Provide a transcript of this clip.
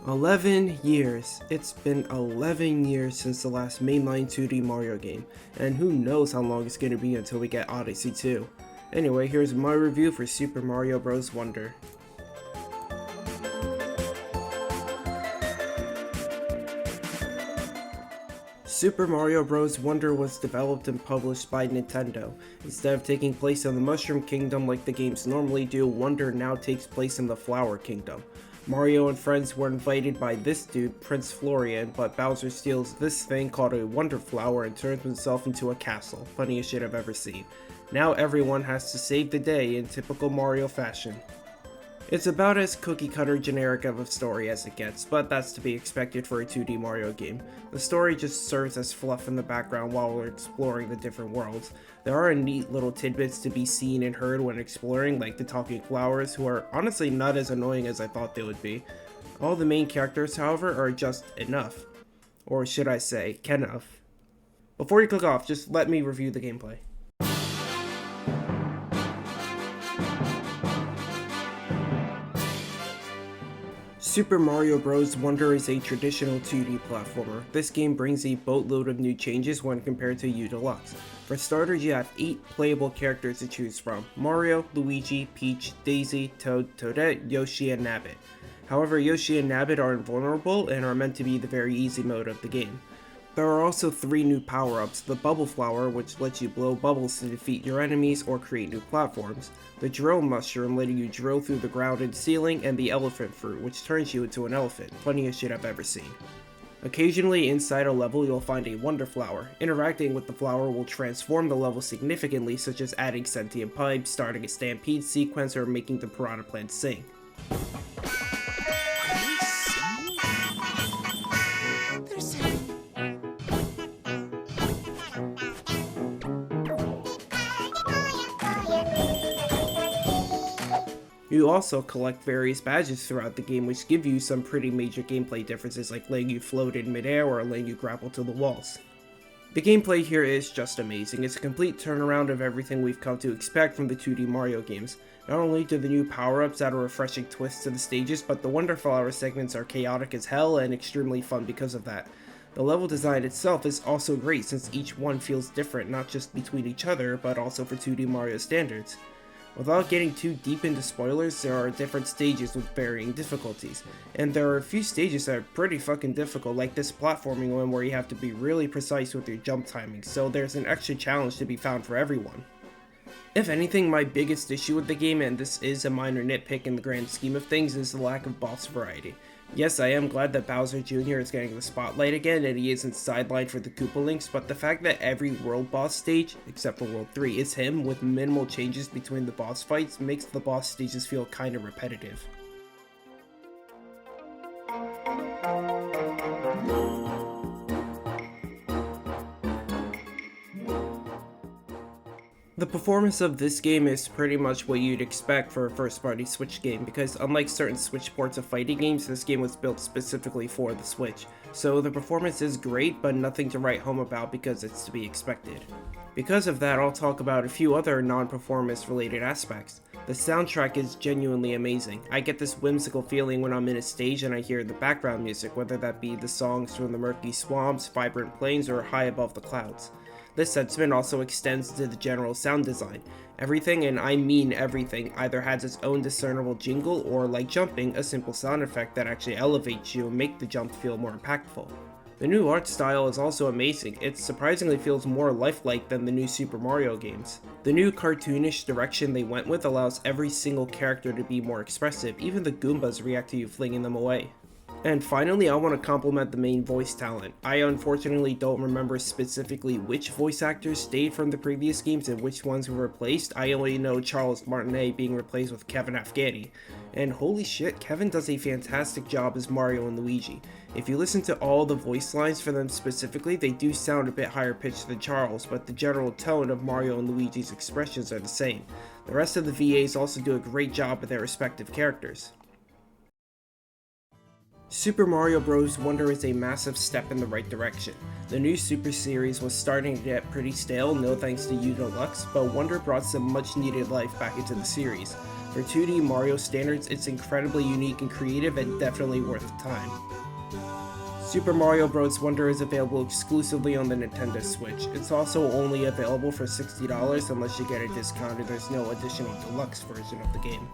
11 years. It's been 11 years since the last mainline 2D Mario game, and who knows how long it's going to be until we get Odyssey 2. Anyway, here's my review for Super Mario Bros. Wonder. Super Mario Bros. Wonder was developed and published by Nintendo. Instead of taking place in the Mushroom Kingdom like the games normally do, Wonder now takes place in the Flower Kingdom. Mario and friends were invited by this dude, Prince Florian, but Bowser steals this thing called a Wonder Flower and turns himself into a castle. Funniest shit I've ever seen. Now everyone has to save the day in typical Mario fashion. It's about as cookie-cutter generic of a story as it gets, but that's to be expected for a 2D Mario game. The story just serves as fluff in the background while we're exploring the different worlds. There are neat little tidbits to be seen and heard when exploring, like the talking flowers, who are honestly not as annoying as I thought they would be. All the main characters, however, are just enough. Or should I say, Kenuff. Before you click off, just let me review the gameplay. Super Mario Bros. Wonder is a traditional 2D platformer. This game brings a boatload of new changes when compared to U Deluxe. For starters, you have 8 playable characters to choose from: Mario, Luigi, Peach, Daisy, Toad, Toadette, Yoshi, and Nabbit. However, Yoshi and Nabbit are invulnerable and are meant to be the very easy mode of the game. There are also 3 new power-ups: the Bubble Flower, which lets you blow bubbles to defeat your enemies or create new platforms, the Drill Mushroom, letting you drill through the ground and ceiling, and the Elephant Fruit, which turns you into an elephant. Funniest shit I've ever seen. Occasionally inside a level you'll find a Wonder Flower. Interacting with the flower will transform the level significantly, such as adding sentient pipes, starting a stampede sequence, or making the piranha plant sing. You also collect various badges throughout the game, which give you some pretty major gameplay differences, like letting you float in midair or letting you grapple to the walls. The gameplay here is just amazing. It's a complete turnaround of everything we've come to expect from the 2D Mario games. Not only do the new power-ups add a refreshing twist to the stages, but the Wonder Flower segments are chaotic as hell and extremely fun because of that. The level design itself is also great, since each one feels different, not just between each other, but also for 2D Mario standards. Without getting too deep into spoilers, there are different stages with varying difficulties, and there are a few stages that are pretty fucking difficult, like this platforming one where you have to be really precise with your jump timing, so there's an extra challenge to be found for everyone. If anything, my biggest issue with the game, and this is a minor nitpick in the grand scheme of things, is the lack of boss variety. Yes, I am glad that Bowser Jr. is getting the spotlight again and he isn't sidelined for the Koopa Links, but the fact that every world boss stage, except for World 3, is him with minimal changes between the boss fights makes the boss stages feel kinda repetitive. The performance of this game is pretty much what you'd expect for a first-party Switch game, because unlike certain Switch ports of fighting games, this game was built specifically for the Switch. So the performance is great, but nothing to write home about because it's to be expected. Because of that, I'll talk about a few other non-performance related aspects. The soundtrack is genuinely amazing. I get this whimsical feeling when I'm in a stage and I hear the background music, whether that be the songs from the murky swamps, vibrant plains, or high above the clouds. This sentiment also extends to the general sound design. Everything, and I mean everything, either has its own discernible jingle or, like jumping, a simple sound effect that actually elevates you and makes the jump feel more impactful. The new art style is also amazing. It surprisingly feels more lifelike than the new Super Mario games. The new cartoonish direction they went with allows every single character to be more expressive. Even the Goombas react to you flinging them away. And finally, I want to compliment the main voice talent. I unfortunately don't remember specifically which voice actors stayed from the previous games and which ones were replaced. I only know Charles Martinet being replaced with Kevin Afghani. And holy shit, Kevin does a fantastic job as Mario and Luigi. If you listen to all the voice lines for them specifically, they do sound a bit higher pitched than Charles, but the general tone of Mario and Luigi's expressions are the same. The rest of the VAs also do a great job with their respective characters. Super Mario Bros. Wonder is a massive step in the right direction. The new Super series was starting to get pretty stale, no thanks to U Deluxe, but Wonder brought some much needed life back into the series. For 2D Mario standards, it's incredibly unique and creative and definitely worth the time. Super Mario Bros. Wonder is available exclusively on the Nintendo Switch. It's also only available for $60 unless you get a discount or there's no additional deluxe version of the game.